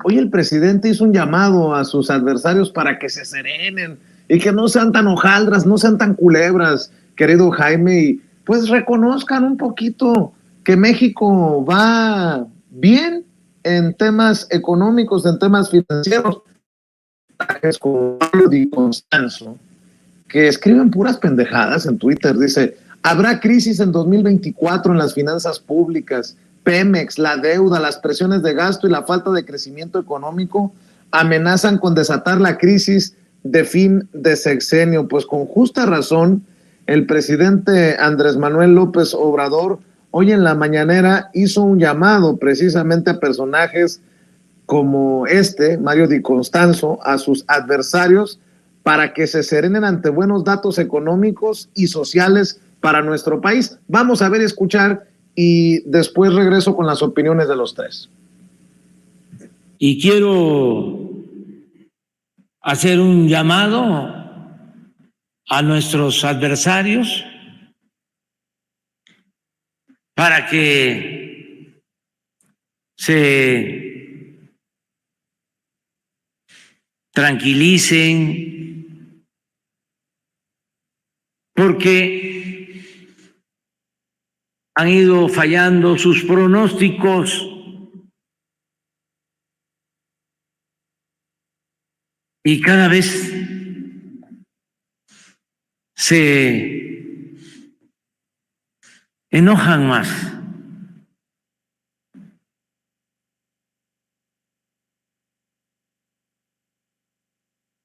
hoy el presidente hizo un llamado a sus adversarios para que se serenen y que no sean tan hojaldras, no sean tan culebras, querido Jaime, y pues reconozcan un poquito que México va bien en temas económicos, en temas financieros. Es como Di Constanzo, que escriben puras pendejadas en Twitter, dice, habrá crisis en 2024 en las finanzas públicas, Pemex, la deuda, las presiones de gasto y la falta de crecimiento económico amenazan con desatar la crisis de fin de sexenio. Pues con justa razón, el presidente Andrés Manuel López Obrador hoy en la mañanera hizo un llamado precisamente a personajes como Mario Di Constanzo, a sus adversarios, para que se serenen ante buenos datos económicos y sociales para nuestro país. Vamos a ver, escuchar y después regreso con las opiniones de los tres. Y quiero hacer un llamado a nuestros adversarios para que se tranquilicen, porque han ido fallando sus pronósticos y cada vez se enojan más.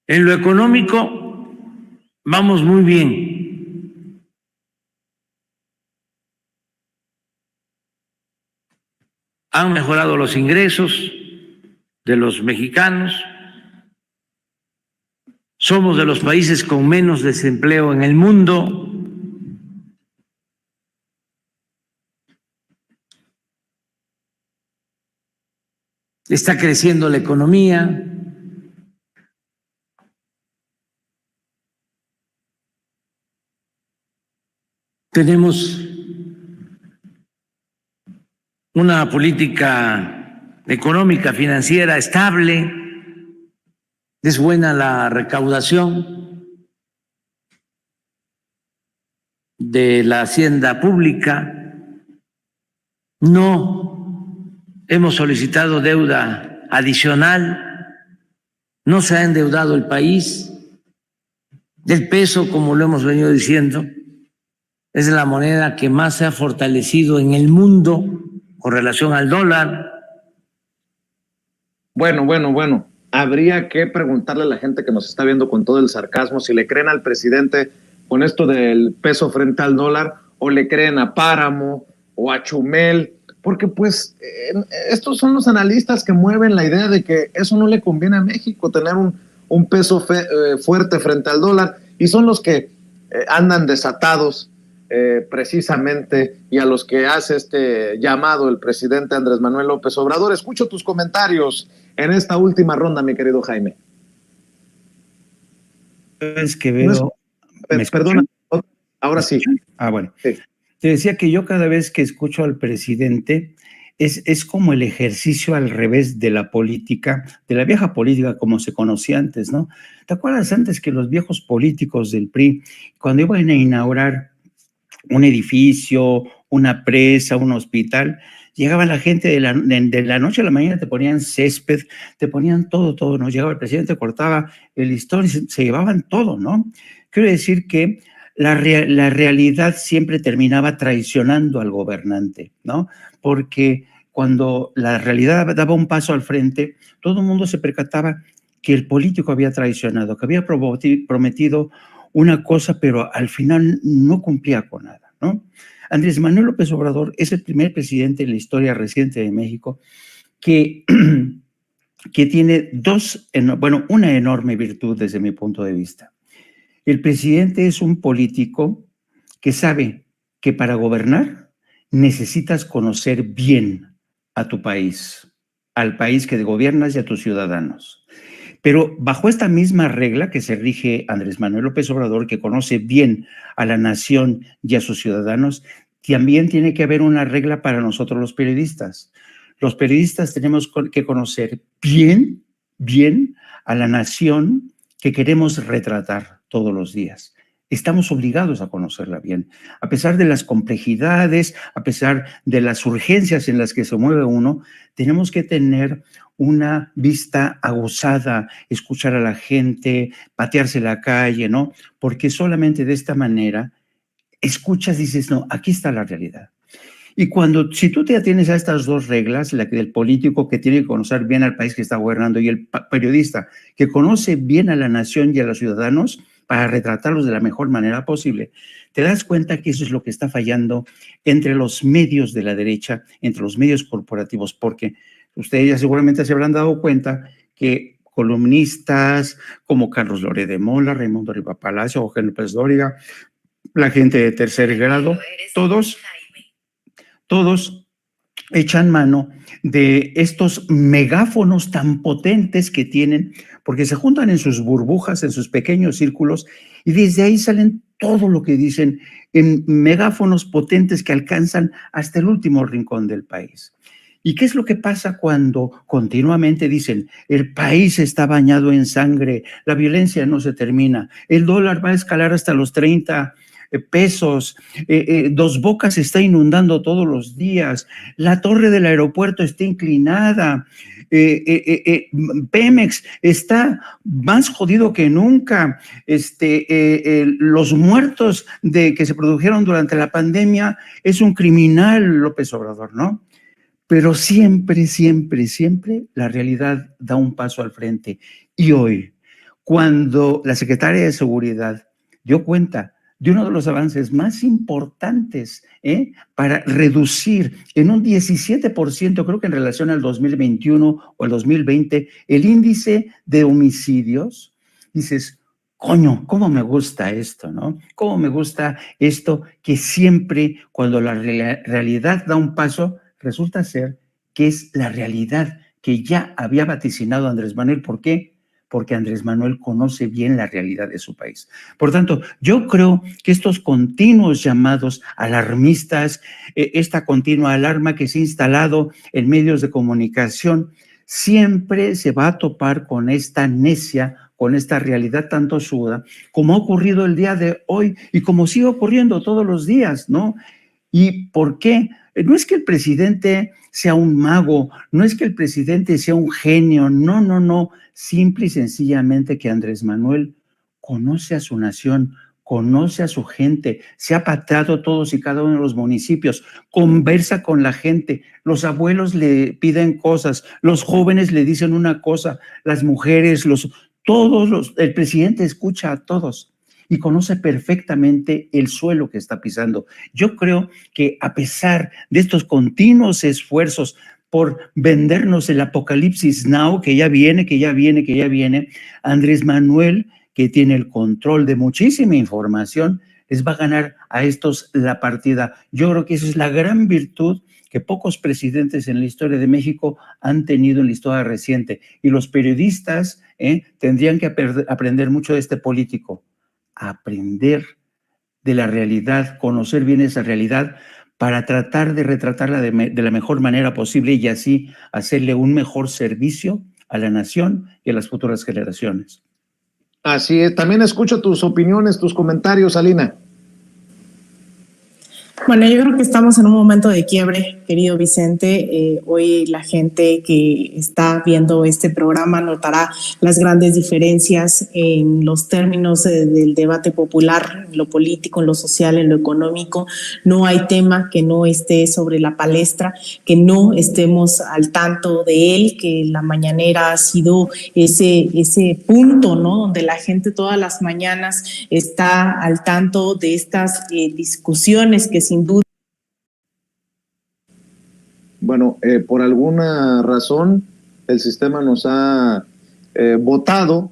En lo económico vamos muy bien. Han mejorado los ingresos de los mexicanos. Somos de los países con menos desempleo en el mundo. Está creciendo la economía. Tenemos una política económica, financiera estable. Es buena la recaudación de la hacienda pública. No hemos solicitado deuda adicional. No se ha endeudado el país. El peso, como lo hemos venido diciendo, es la moneda que más se ha fortalecido en el mundo con relación al dólar. Bueno. habría que preguntarle a la gente que nos está viendo con todo el sarcasmo si le creen al presidente con esto del peso frente al dólar o le creen a Páramo o a Chumel, porque pues estos son los analistas que mueven la idea de que eso no le conviene a México, tener un peso fuerte frente al dólar, y son los que andan desatados precisamente, y a los que hace este llamado el presidente Andrés Manuel López Obrador. Escucho tus comentarios en esta última ronda, mi querido Jaime. Es que veo... Perdona, ahora sí. Ah, bueno. Sí. Te decía que yo cada vez que escucho al presidente es como el ejercicio al revés de la política, de la vieja política como se conocía antes, ¿no? ¿Te acuerdas antes que los viejos políticos del PRI, cuando iban a inaugurar un edificio, una presa, un hospital, llegaba la gente de la noche a la mañana, te ponían césped, te ponían todo, ¿no? Llegaba el presidente, cortaba el listón y se llevaban todo, ¿no? Quiero decir que la realidad siempre terminaba traicionando al gobernante, ¿no? Porque cuando la realidad daba un paso al frente, todo el mundo se percataba que el político había traicionado, que había prometido una cosa, pero al final no cumplía con nada, ¿no? Andrés Manuel López Obrador es el primer presidente en la historia reciente de México que tiene una enorme virtud desde mi punto de vista. El presidente es un político que sabe que para gobernar necesitas conocer bien a tu país, al país que gobiernas y a tus ciudadanos. Pero bajo esta misma regla que se rige Andrés Manuel López Obrador, que conoce bien a la nación y a sus ciudadanos, también tiene que haber una regla para nosotros los periodistas. Los periodistas tenemos que conocer bien a la nación que queremos retratar todos los días. Estamos obligados a conocerla bien. A pesar de las complejidades, a pesar de las urgencias en las que se mueve uno, tenemos que tener una vista aguzada, escuchar a la gente, patearse la calle, ¿no? Porque solamente de esta manera escuchas, dices, no, aquí está la realidad. Y si tú te atienes a estas dos reglas, la del político que tiene que conocer bien al país que está gobernando y el periodista que conoce bien a la nación y a los ciudadanos para retratarlos de la mejor manera posible, te das cuenta que eso es lo que está fallando entre los medios de la derecha, entre los medios corporativos, porque ustedes ya seguramente se habrán dado cuenta que columnistas como Carlos Loret de Mola, Raimundo Riva Palacio, Eugenio López Dóriga, la gente de tercer grado, todos echan mano de estos megáfonos tan potentes que tienen, porque se juntan en sus burbujas, en sus pequeños círculos, y desde ahí salen todo lo que dicen en megáfonos potentes que alcanzan hasta el último rincón del país. ¿Y qué es lo que pasa cuando continuamente dicen, el país está bañado en sangre, la violencia no se termina, el dólar va a escalar hasta los 30 pesos, Dos Bocas se está inundando todos los días, la torre del aeropuerto está inclinada, Pemex está más jodido que nunca, los muertos que se produjeron durante la pandemia es un criminal López Obrador, ¿no? Pero siempre la realidad da un paso al frente. Y hoy, cuando la secretaria de Seguridad dio cuenta de uno de los avances más importantes para reducir en un 17%, creo que en relación al 2021 o al 2020, el índice de homicidios, dices, coño, ¿cómo me gusta esto, no? ¿Cómo me gusta esto que siempre cuando la realidad da un paso, resulta ser que es la realidad que ya había vaticinado Andrés Manuel? ¿Por qué? Porque Andrés Manuel conoce bien la realidad de su país. Por tanto, yo creo que estos continuos llamados alarmistas, esta continua alarma que se ha instalado en medios de comunicación, siempre se va a topar con esta necia, con esta realidad tan tosuda, como ha ocurrido el día de hoy y como sigue ocurriendo todos los días, ¿no? ¿Y por qué? No es que el presidente sea un mago, no es que el presidente sea un genio, no. Simple y sencillamente que Andrés Manuel conoce a su nación conoce a su gente, se ha pateado todos y cada uno de los municipios, conversa con la gente, los abuelos le piden cosas, los jóvenes le dicen una cosa, las mujeres, el presidente escucha a todos y conoce perfectamente el suelo que está pisando. Yo creo que a pesar de estos continuos esfuerzos por vendernos el apocalipsis now, que ya viene, Andrés Manuel, que tiene el control de muchísima información, les va a ganar a estos la partida. Yo creo que esa es la gran virtud que pocos presidentes en la historia de México han tenido en la historia reciente. Y los periodistas tendrían que aprender mucho de este político, aprender de la realidad, conocer bien esa realidad para tratar de retratarla de la mejor manera posible y así hacerle un mejor servicio a la nación y a las futuras generaciones. Así es. También escucho tus opiniones, tus comentarios, Alina. Bueno, yo creo que estamos en un momento de quiebre, querido Vicente. Hoy la gente que está viendo este programa notará las grandes diferencias en los términos del debate popular, en lo político, en lo social, en lo económico. No hay tema que no esté sobre la palestra, que no estemos al tanto de él, que la mañanera ha sido ese punto, ¿no? Donde la gente todas las mañanas está al tanto de estas discusiones que sin duda. Bueno, por alguna razón el sistema nos ha votado.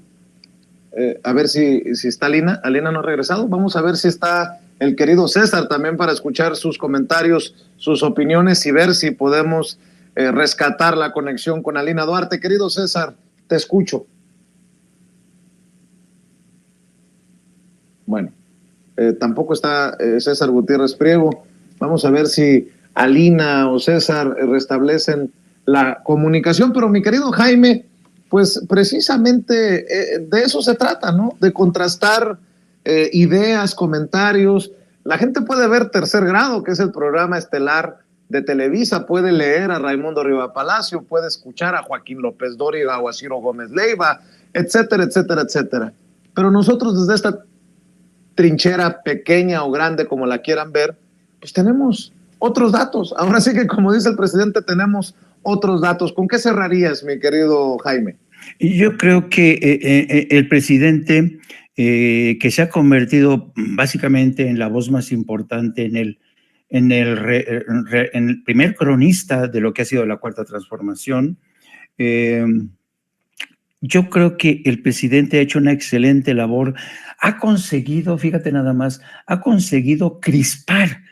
A ver si está Alina. Alina no ha regresado. Vamos a ver si está el querido César también para escuchar sus comentarios, sus opiniones y ver si podemos rescatar la conexión con Alina Duarte. Querido César, te escucho. Bueno, tampoco está César Gutiérrez Priego. Vamos a ver si Alina o César restablecen la comunicación, pero mi querido Jaime, pues precisamente de eso se trata, ¿no? De contrastar ideas, comentarios. La gente puede ver Tercer Grado, que es el programa estelar de Televisa, puede leer a Raimundo Riva Palacio, puede escuchar a Joaquín López Dóriga o a Ciro Gómez Leiva, etcétera, etcétera, etcétera. Pero nosotros desde esta trinchera pequeña o grande, como la quieran ver, pues tenemos otros datos. Ahora sí que, como dice el presidente, tenemos otros datos. ¿Con qué cerrarías, mi querido Jaime? Yo creo que el presidente, que se ha convertido básicamente en la voz más importante, en el primer cronista de lo que ha sido la Cuarta Transformación, yo creo que el presidente ha hecho una excelente labor. Ha conseguido, fíjate nada más, ha conseguido crispar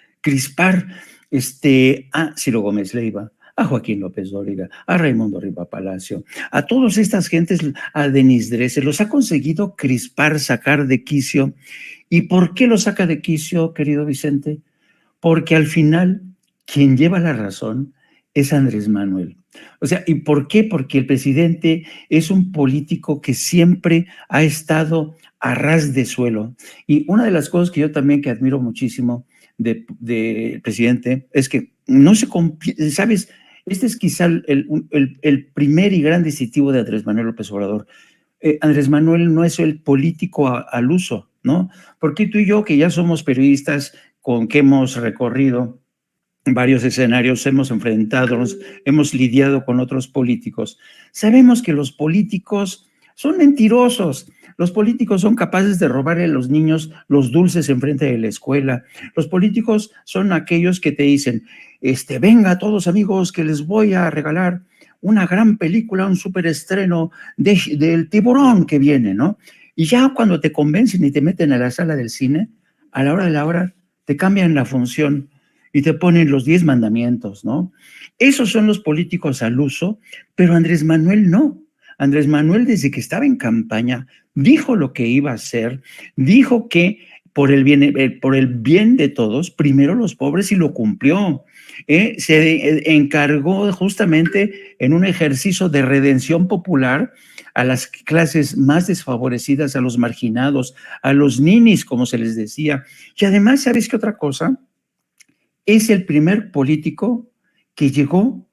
a Ciro Gómez Leiva, a Joaquín López Dóriga, a Raimundo Riva Palacio, a todas estas gentes, a Denis Dresser, los ha conseguido crispar, sacar de quicio. ¿Y por qué los saca de quicio, querido Vicente? Porque al final quien lleva la razón es Andrés Manuel. O sea, ¿y por qué? Porque el presidente es un político que siempre ha estado a ras de suelo. Y una de las cosas que yo también que admiro muchísimo del presidente es que no se, ¿sabes? Este es quizá el primer y gran distintivo de Andrés Manuel López Obrador. Andrés Manuel no es el político al uso, ¿no? Porque tú y yo, que ya somos periodistas con que hemos recorrido varios escenarios, hemos enfrentado, hemos lidiado con otros políticos, sabemos que los políticos son mentirosos. Los políticos son capaces de robarle a los niños los dulces enfrente de la escuela. Los políticos son aquellos que te dicen, venga todos amigos que les voy a regalar una gran película, un superestreno del Tiburón que viene, ¿no? Y ya cuando te convencen y te meten a la sala del cine, a la hora de la hora te cambian la función y te ponen los 10 mandamientos, ¿no? Esos son los políticos al uso, pero Andrés Manuel no. Andrés Manuel, desde que estaba en campaña, dijo lo que iba a hacer, dijo que por el bien de todos, primero los pobres, y lo cumplió. Se encargó justamente en un ejercicio de redención popular a las clases más desfavorecidas, a los marginados, a los ninis, como se les decía. Y además, ¿sabes qué otra cosa? Es el primer político que llegó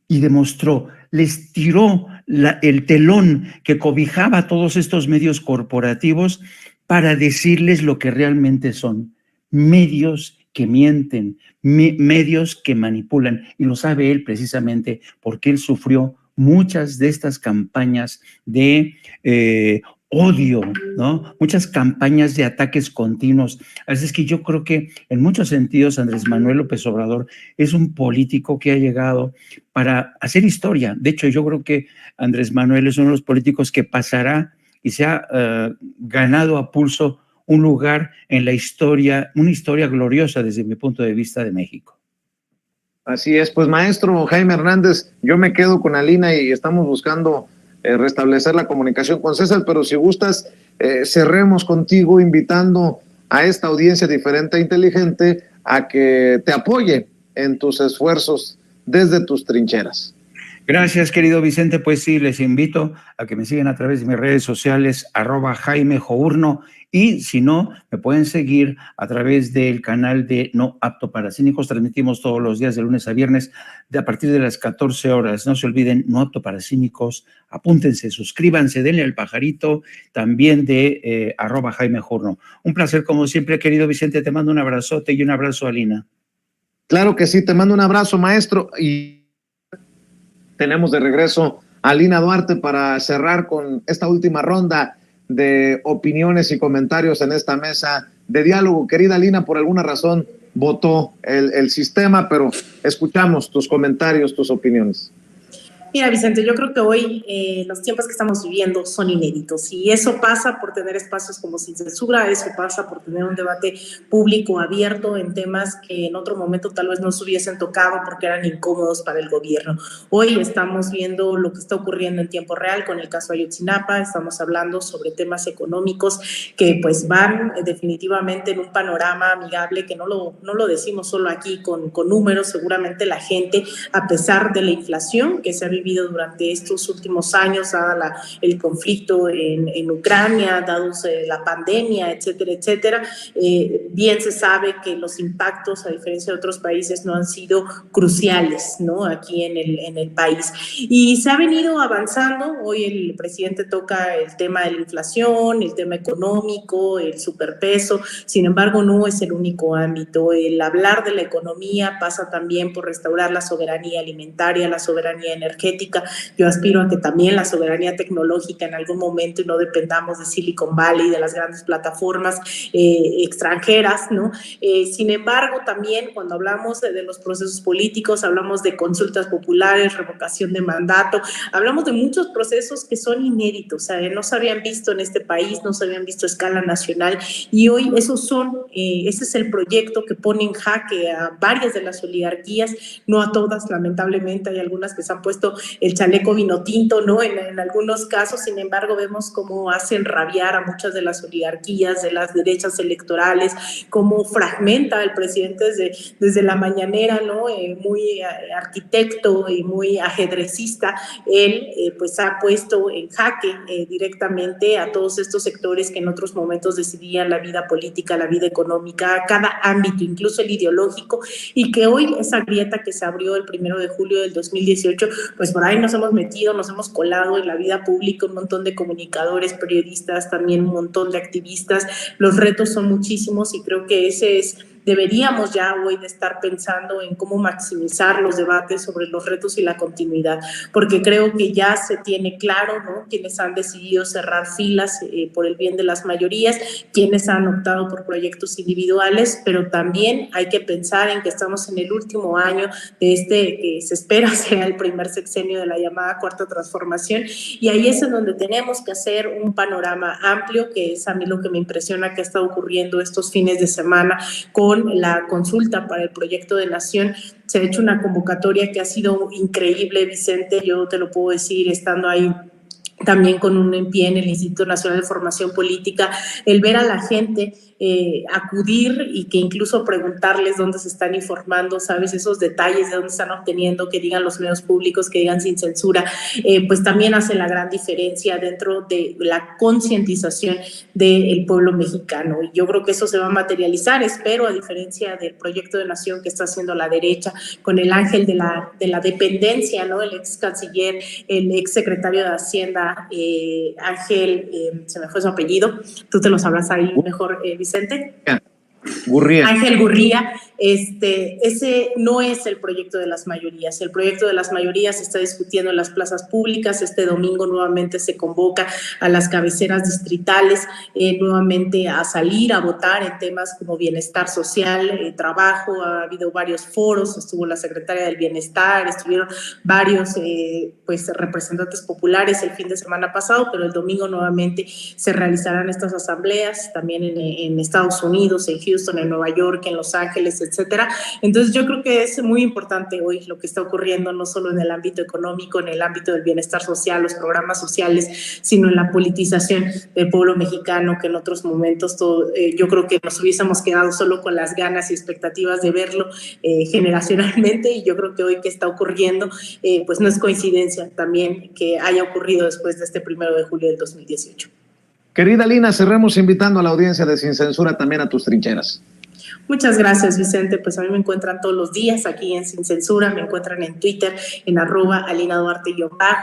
y demostró, les tiró el telón que cobijaba a todos estos medios corporativos para decirles lo que realmente son: medios que mienten, medios que manipulan, y lo sabe él precisamente porque él sufrió muchas de estas campañas de odio, ¿no? Muchas campañas de ataques continuos. Así es que yo creo que en muchos sentidos Andrés Manuel López Obrador es un político que ha llegado para hacer historia. De hecho, yo creo que Andrés Manuel es uno de los políticos que pasará y se ha ganado a pulso un lugar en la historia, una historia gloriosa desde mi punto de vista de México. Así es, pues maestro Jaime Hernández, yo me quedo con Alina y estamos buscando restablecer la comunicación con César, pero si gustas, cerremos contigo invitando a esta audiencia diferente e inteligente a que te apoye en tus esfuerzos desde tus trincheras. Gracias, querido Vicente. Pues sí, les invito a que me sigan a través de mis redes sociales, @JaimeJourno, y si no, me pueden seguir a través del canal de No Apto para Cínicos. Transmitimos todos los días de lunes a viernes a partir de las 14 horas. No se olviden, No Apto para Cínicos. Apúntense, suscríbanse, denle al pajarito, también de @JaimeJourno. Un placer como siempre, querido Vicente. Te mando un abrazote y un abrazo a Lina. Claro que sí, te mando un abrazo, maestro, y tenemos de regreso a Lina Duarte para cerrar con esta última ronda de opiniones y comentarios en esta mesa de diálogo. Querida Lina, por alguna razón votó el sistema, pero escuchamos tus comentarios, tus opiniones. Mira, Vicente, yo creo que hoy los tiempos que estamos viviendo son inéditos y eso pasa por tener espacios como Sin Censura, eso pasa por tener un debate público abierto en temas que en otro momento tal vez no se hubiesen tocado porque eran incómodos para el gobierno. Hoy estamos viendo lo que está ocurriendo en tiempo real con el caso Ayotzinapa, estamos hablando sobre temas económicos que pues van definitivamente en un panorama amigable que no lo decimos solo aquí con números. Seguramente la gente, a pesar de la inflación que se ha vivido durante estos últimos años, dado el conflicto en Ucrania, dado la pandemia, etcétera, etcétera, bien se sabe que los impactos, a diferencia de otros países, no han sido cruciales, ¿no? Aquí en el país. Y se ha venido avanzando. Hoy el presidente toca el tema de la inflación, el tema económico, el superpeso. Sin embargo, no es el único ámbito. El hablar de la economía pasa también por restaurar la soberanía alimentaria, la soberanía energética. Yo aspiro a que también la soberanía tecnológica en algún momento, y no dependamos de Silicon Valley, de las grandes plataformas extranjeras, ¿no? Sin embargo, también cuando hablamos de los procesos políticos, hablamos de consultas populares, revocación de mandato, hablamos de muchos procesos que son inéditos, no se habían visto en este país, no se habían visto a escala nacional, y hoy ese es el proyecto que pone en jaque a varias de las oligarquías, no a todas, lamentablemente, hay algunas que se han puesto el chaleco vino tinto, ¿no? En algunos casos, sin embargo, vemos cómo hacen rabiar a muchas de las oligarquías, de las derechas electorales, cómo fragmenta el presidente desde la mañanera, ¿no? Muy arquitecto y muy ajedrecista. Él pues ha puesto en jaque directamente a todos estos sectores que en otros momentos decidían la vida política, la vida económica, cada ámbito, incluso el ideológico, y que hoy esa grieta que se abrió el 1 de julio del 2018, pues por ahí nos hemos metido, nos hemos colado en la vida pública, un montón de comunicadores, periodistas, también un montón de activistas. Los retos son muchísimos y creo que deberíamos ya hoy de estar pensando en cómo maximizar los debates sobre los retos y la continuidad, porque creo que ya se tiene claro, ¿no?, quienes han decidido cerrar filas por el bien de las mayorías, quienes han optado por proyectos individuales, pero también hay que pensar en que estamos en el último año de que se espera sea el primer sexenio de la llamada Cuarta Transformación, y ahí es en donde tenemos que hacer un panorama amplio, que es a mí lo que me impresiona que ha estado ocurriendo estos fines de semana con la consulta para el proyecto de nación. Se ha hecho una convocatoria que ha sido increíble, Vicente, yo te lo puedo decir estando ahí también con un en pie en el Instituto Nacional de Formación Política, el ver a la gente acudir y que incluso preguntarles dónde se están informando, ¿sabes? Esos detalles de dónde están obteniendo, que digan los medios públicos, que digan sin censura, pues también hace la gran diferencia dentro de la concientización del pueblo mexicano. Y yo creo que eso se va a materializar, espero, a diferencia del proyecto de nación que está haciendo la derecha con el ángel de la dependencia, ¿no? El ex canciller, el ex secretario de Hacienda, Ángel, se me fue su apellido, tú te lo sabrás ahí mejor, Vicente. Gurría. Ángel Gurría, ese no es el proyecto de las mayorías. El proyecto de las mayorías se está discutiendo en las plazas públicas. Este domingo nuevamente se convoca a las cabeceras distritales nuevamente a salir a votar en temas como bienestar social, trabajo. Ha habido varios foros, estuvo la secretaria del Bienestar, estuvieron varios pues representantes populares el fin de semana pasado, pero el domingo nuevamente se realizarán estas asambleas también en Estados Unidos, en Houston, en Nueva York, en Los Ángeles, etcétera. Entonces yo creo que es muy importante hoy lo que está ocurriendo, no solo en el ámbito económico, en el ámbito del bienestar social, los programas sociales, sino en la politización del pueblo mexicano, que en otros momentos yo creo que nos hubiésemos quedado solo con las ganas y expectativas de verlo generacionalmente, y yo creo que hoy que está ocurriendo, pues no es coincidencia también que haya ocurrido después de este 1 de julio del 2018. Querida Lina, cerremos invitando a la audiencia de Sin Censura también a tus trincheras. Muchas gracias, Vicente. Pues a mí me encuentran todos los días aquí en Sin Censura, me encuentran en Twitter, en @AlinaDuarte_,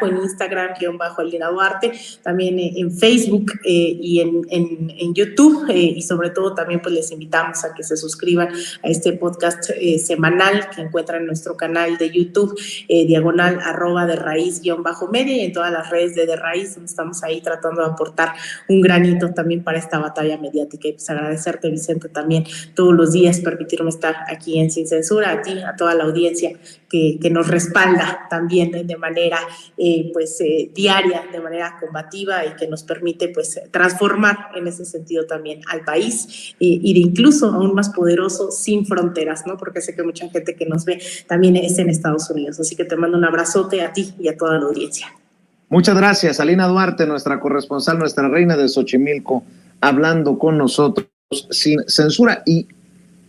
en Instagram _AlinaDuarte, también en Facebook y en YouTube, y sobre todo también pues les invitamos a que se suscriban a este podcast semanal que encuentran en nuestro canal de YouTube, diagonal @derraiz_media, y en todas las redes de Raíz, donde estamos ahí tratando de aportar un granito también para esta batalla mediática. Y pues agradecerte, Vicente, también todos los días permitirme estar aquí en Sin Censura, a ti, a toda la audiencia que nos respalda también de manera diaria, de manera combativa, y que nos permite pues transformar en ese sentido también al país, y de incluso aún más poderoso, sin fronteras, ¿no? Porque sé que mucha gente que nos ve también es en Estados Unidos. Así que te mando un abrazote a ti y a toda la audiencia. Muchas gracias, Alina Duarte, nuestra corresponsal, nuestra reina de Xochimilco, hablando con nosotros sin censura y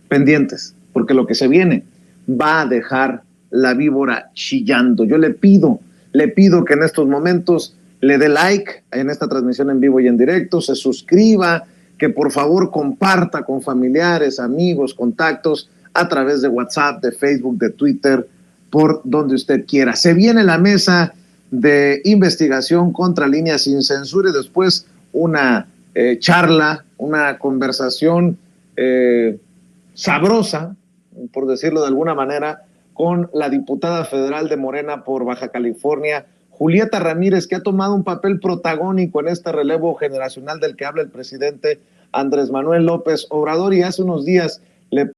pendientes, porque lo que se viene va a dejar la víbora chillando. Yo le pido que en estos momentos le dé like en esta transmisión en vivo y en directo, se suscriba, que por favor comparta con familiares, amigos, contactos, a través de WhatsApp, de Facebook, de Twitter, por donde usted quiera. Se viene la mesa de investigación contra Línea Sin Censura, y después una charla, una conversación sabrosa, por decirlo de alguna manera, con la diputada federal de Morena por Baja California, Julieta Ramírez, que ha tomado un papel protagónico en este relevo generacional del que habla el presidente Andrés Manuel López Obrador, y hace unos días le